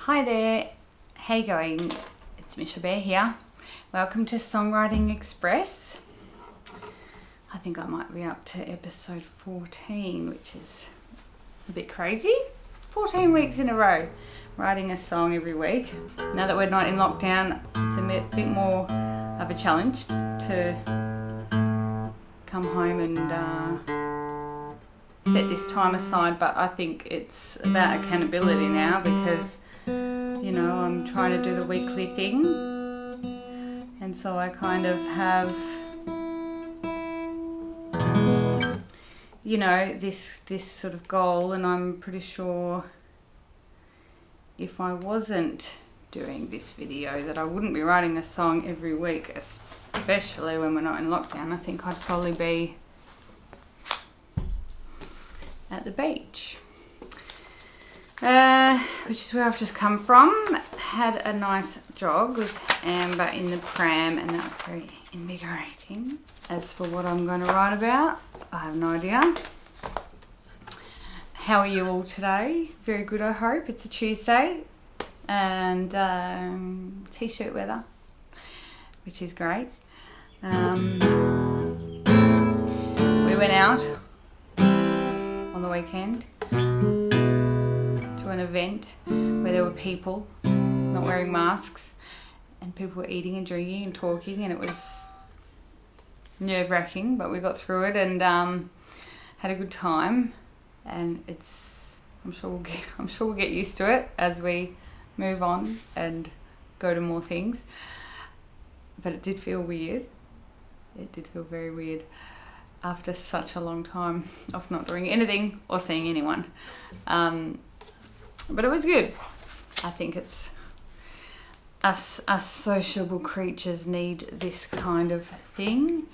Hi there, how you going? It's Misha Bear here. Welcome to Songwriting Express. I think I might be up to episode 14, which is a bit crazy. 14 weeks in a row, writing a song every week. Now that we're not in lockdown, it's a bit more of a challenge to come home and set this time aside, but I think it's about accountability now because you know, I'm trying to do the weekly thing, and so I kind of have, you know, this sort of goal, and I'm pretty sure if I wasn't doing this video that I wouldn't be writing a song every week, especially when we're not in lockdown. I think I'd probably be at the beach. Which is where I've just come from. Had a nice jog with Amber in the pram, and that was very invigorating. As for what I'm going to write about, I have no idea. How are you all today? Very good, I hope. It's a Tuesday and t-shirt weather, which is great. We went out on the weekend to an event where there were people not wearing masks and people were eating and drinking and talking, and it was nerve-wracking, but we got through it and had a good time. And I'm sure we'll get used to it as we move on and go to more things. But it did feel weird. It did feel very weird after such a long time of not doing anything or seeing anyone. But it was good. I think it's us sociable creatures need this kind of thing.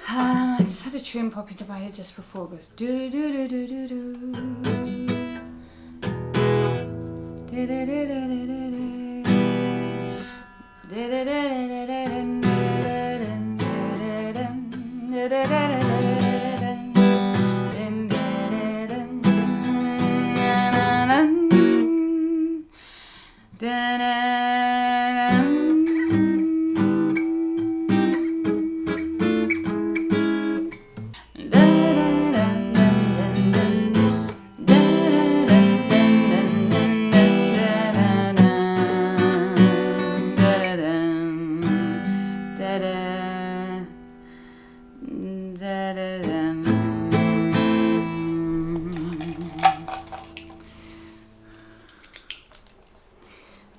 I just had a tune pop into my head just before. It goes do do do do do do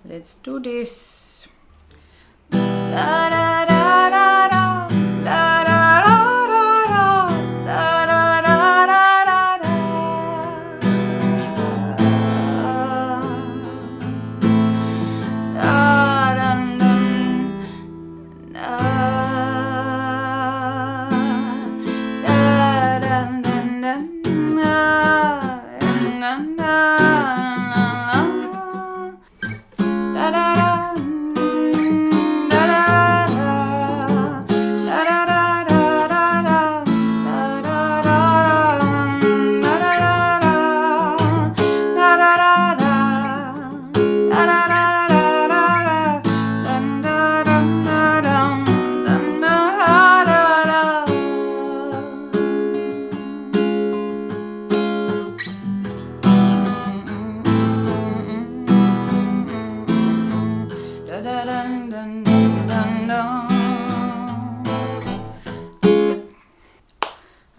Let's do this. Da, da, da, da, da, da, da, da, da, da, da, da, da,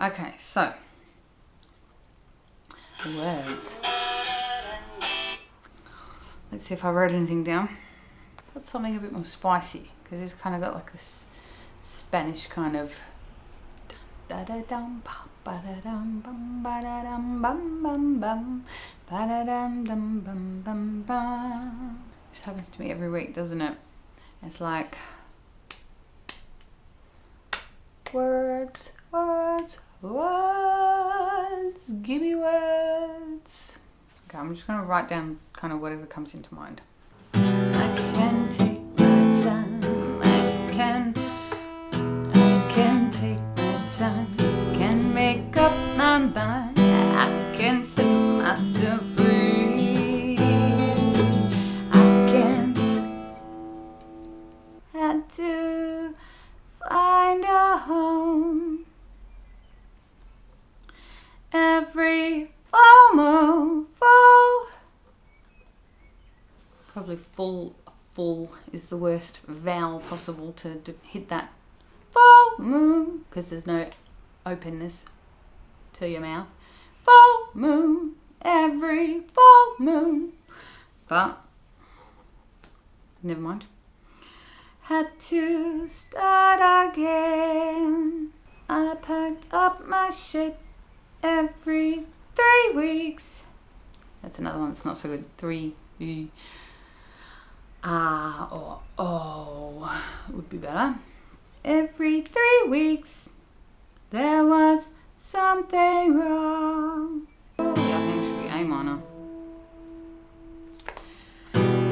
Okay, so the words. Let's see if I wrote anything down. Got something a bit more spicy because it's kind of got like this Spanish kind of da da dum ba da dum bum ba da dum bum bum bum ba da dum dum bum bum bum. This happens to me every week, doesn't it? It's like words, words, words, give me words. Okay, I'm just going to write down kind of whatever comes into mind. I can take my time, I can take my time, can make up my mind, I can set myself free. Probably full is the worst vowel possible to hit that full moon, because there's no openness to your mouth. Full moon, every full moon. But never mind. Had to start again. I packed up my shit every 3 weeks. That's another one that's not so good. 3 or oh would be better. Every 3 weeks there was something wrong. Yeah, I think it should be A minor.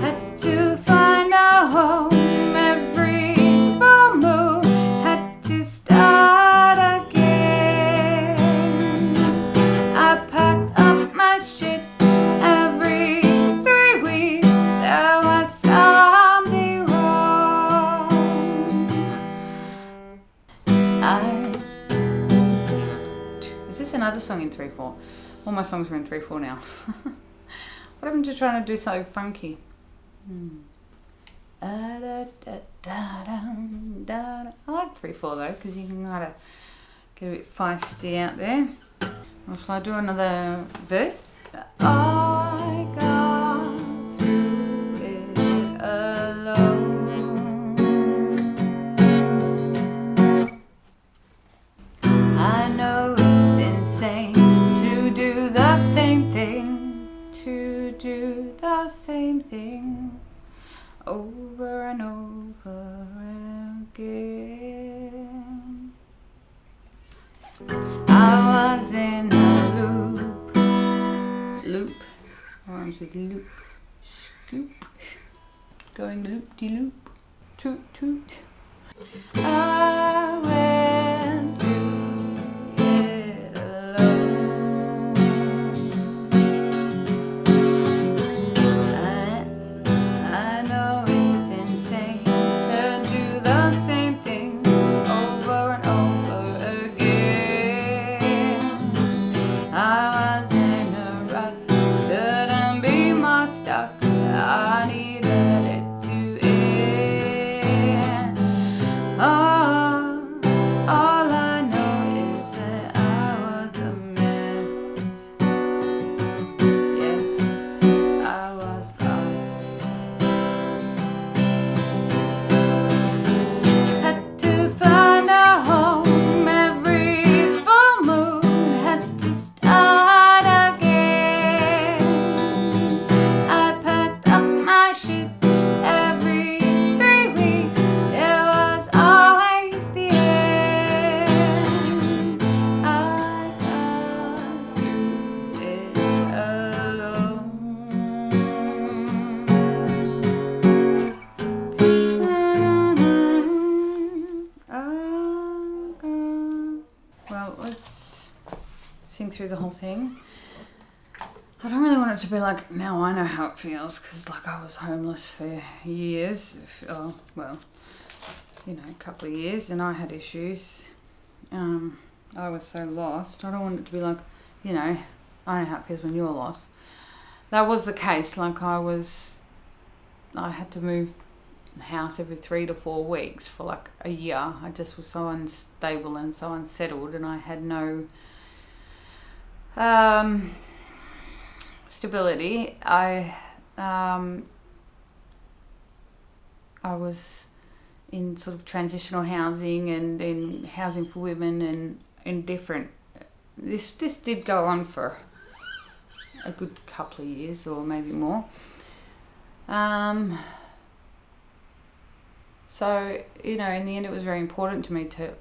Had to find a home every full moon. Had to start again. I packed up my shit every 3 weeks. There was something wrong. Is this another song in 3/4? All my songs are in 3/4 now. What happened to trying to do something funky? I like 3/4 though, because you can kind of get a bit feisty out there. Or shall I do another verse? I got through it alone. I know it's insane to do the same thing, over and over again. I was in a loop, rhymes with loop, scoop, going loop-de-loop, toot toot. I went through it alone. I know it's insane to do the same thing over and over again. I was in a rut, couldn't be more stuck. I needed it to end. All I know is that I was a mess. Yes, I was lost. Had to find a home every full moon. Had to start again. I packed up my shit every 3 weeks. It was always the end. I got through it alone. Well, let's sing through the whole thing. I don't really want it to be like, now I know how it feels, because like I was homeless for years, a couple of years, and I had issues. I was so lost. I don't want it to be like, I know how it feels when you're lost. That was the case. Like I had to move house every 3 to 4 weeks for like a year. I just was so unstable and so unsettled, and I had no stability. I was in sort of transitional housing and in housing for women and in different. This did go on for a good couple of years or maybe more. So, in the end it was very important to me to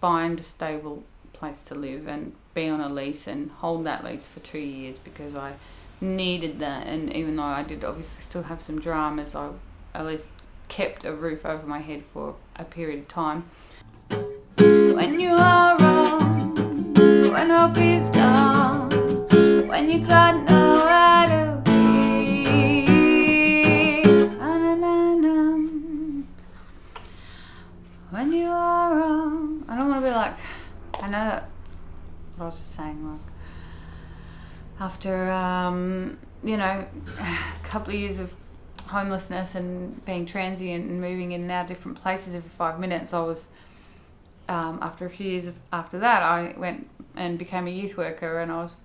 find a stable place to live and be on a lease and hold that lease for 2 years, because I needed that. And even though I did obviously still have some dramas, I at least kept a roof over my head for a period of time. When you are wrong, when hope is gone, when you got nowhere to be, when you are wrong. I don't want to be like, I know that what I was just saying, like after a couple of years of homelessness and being transient and moving in and out different places every 5 minutes, I was, after a few years after that, I went and became a youth worker, and I was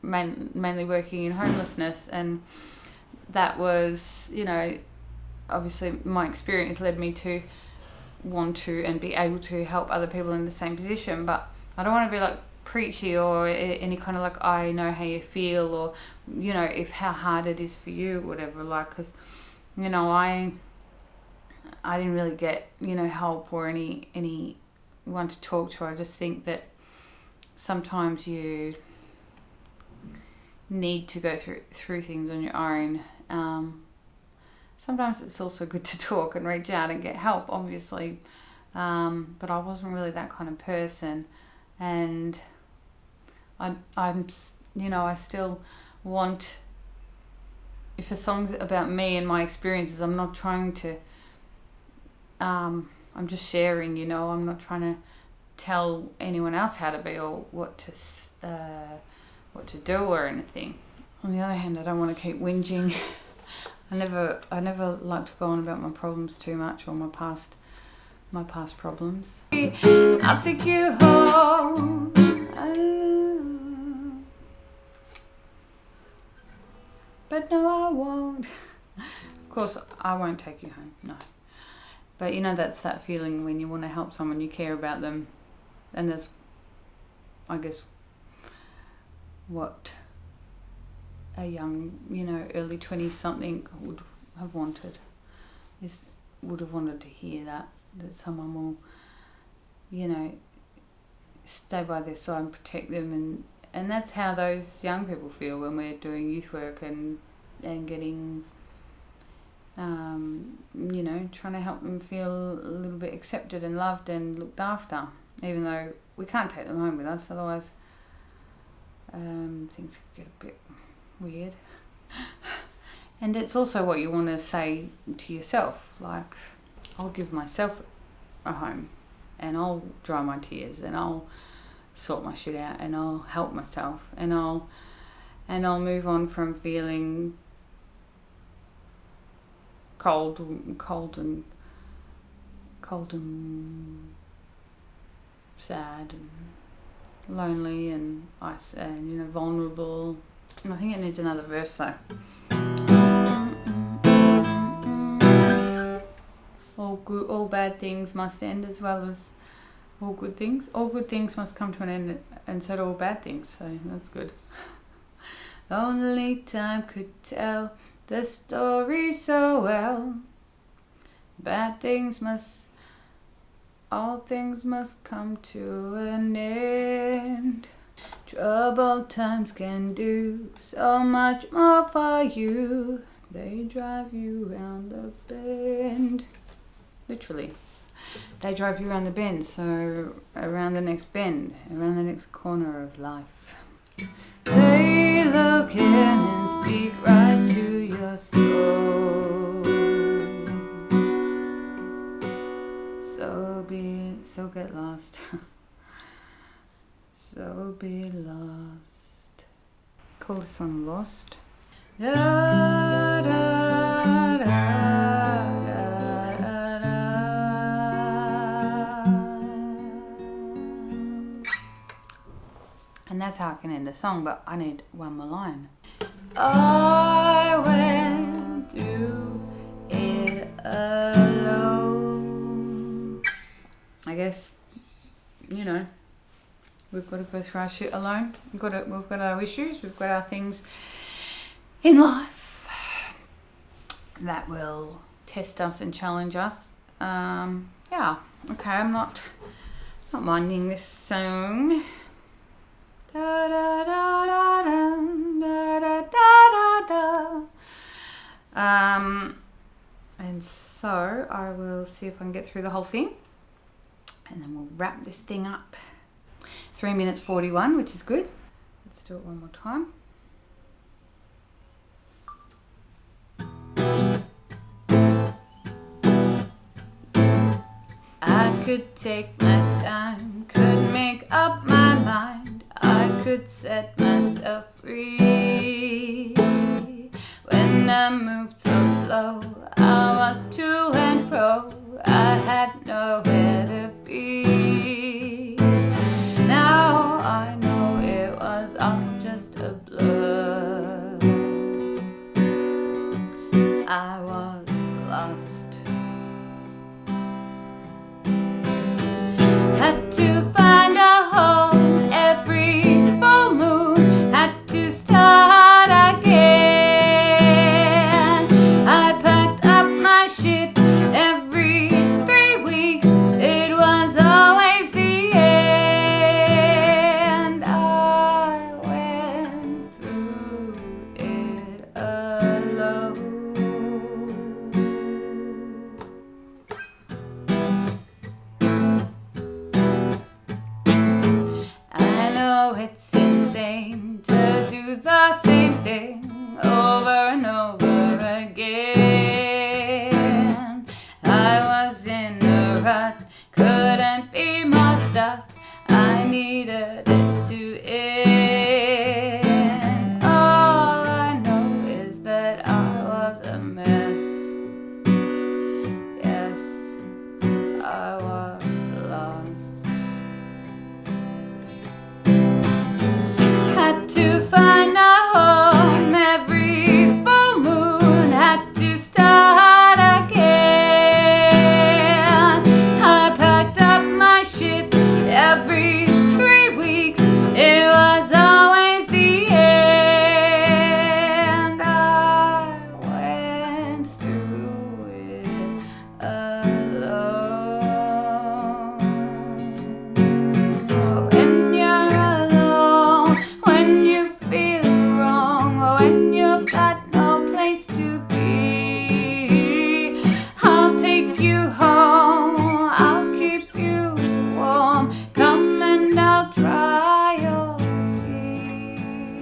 mainly working in homelessness. And that was, obviously my experience led me to want to and be able to help other people in the same position. But I don't want to be like preachy or any kind of like, I know how you feel, or if how hard it is for you, whatever, like, because I didn't really get help or anyone to talk to. I just think that sometimes you need to go through things on your own. Sometimes it's also good to talk and reach out and get help, obviously, but I wasn't really that kind of person. And I'm I still want, if a song's about me and my experiences, I'm not trying to, I'm just sharing, I'm not trying to tell anyone else how to be or what to do or anything. On the other hand, I don't want to keep whinging. I never like to go on about my problems too much, or my past problems. I'll take you home. But no, I won't. Of course, I won't take you home, no. But that's that feeling when you want to help someone, you care about them. And that's, I guess, what a young, early 20-something would have wanted. Would have wanted to hear that someone will, stay by their side and protect them. And that's how those young people feel when we're doing youth work and getting, trying to help them feel a little bit accepted and loved and looked after, even though we can't take them home with us, otherwise things could get a bit weird. And it's also what you want to say to yourself, like, I'll give myself a home, and I'll dry my tears, and I'll sort my shit out, and I'll help myself, and I'll move on from feeling cold and sad and lonely and vulnerable. And I think it needs another verse though. All bad things must end, as well as all good things. All good things must come to an end, and so do all bad things. So that's good. Only time could tell the story so well. All things must come to an end. Troubled times can do so much more for you. They drive you round the bend. Literally. They drive you around the bend, so around the next bend, around the next corner of life. They look in and speak right to your soul. So get lost. So be lost. Call this one Lost. Da, da, da, da, da, da. And that's how I can end the song, but I need one more line. I went through it alone. I guess, we've got to go through our shit alone. We've got our issues, we've got our things in life that will test us and challenge us. Okay, I'm not minding this song. Da da da da da da da da da. And so I will see if I can get through the whole thing, and then we'll wrap this thing up. 3 minutes 41, which is good. Let's do it one more time. I could take my time, could make up my mind, I could set myself free. When I moved so slow, had nowhere to be. Now I know it was all just a blur. I was lost. Had to find a home every full moon. Had to start again. I packed up my shit every 3 weeks. It was always the end. I went through it alone. I know it's insane to do the same thing over and over again. I was in a rut, couldn't be more stuck. I needed it to end. All I know is that I was a mess. Yes, I was lost. Had to find a home every full moon. Had to start again. I packed up my shit every 3 weeks. It was always the end. I went through it alone. When you're alone, when you feel wrong, when you've got no place to be, I'll take you home, I'll keep you warm. Come and I'll dry your tears.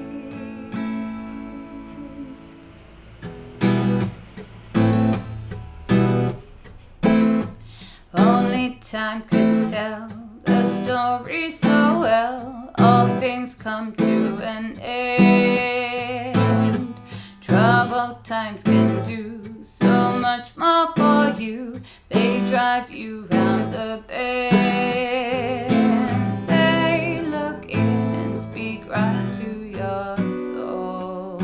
Only time could tell the story so well. All things come to an end. Troubled times can do so much more for you. They drive you round the bend. They look in and speak right to your soul.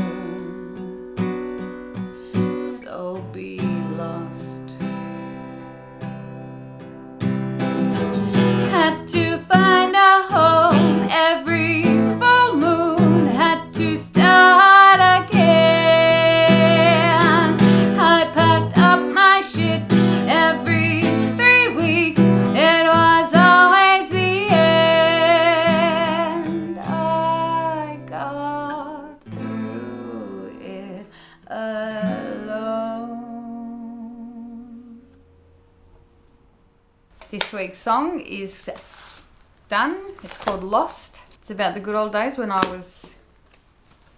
So be lost. Had to find a home every full moon. Had to start again. I packed up my shit every 3 weeks. It was always the end. I got through it alone. This week's song is done. It's called Lost. It's about the good old days when I was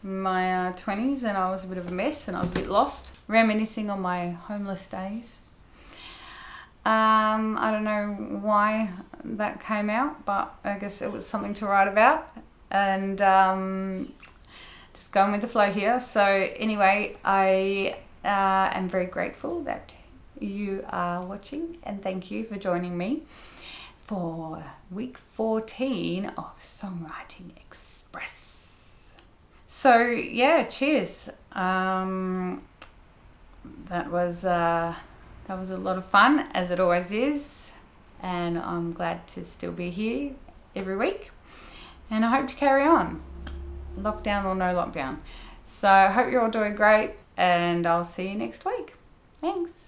in my 20s and I was a bit of a mess and I was a bit lost. Reminiscing on my homeless days. I don't know why that came out, but I guess it was something to write about. And just going with the flow here. So anyway, I am very grateful that you are watching, and thank you for joining me for week 14 of Songwriting Express. So yeah, cheers. That was a lot of fun, as it always is, and I'm glad to still be here every week, and I hope to carry on, lockdown or no lockdown. So I hope you're all doing great, and I'll see you next week. Thanks.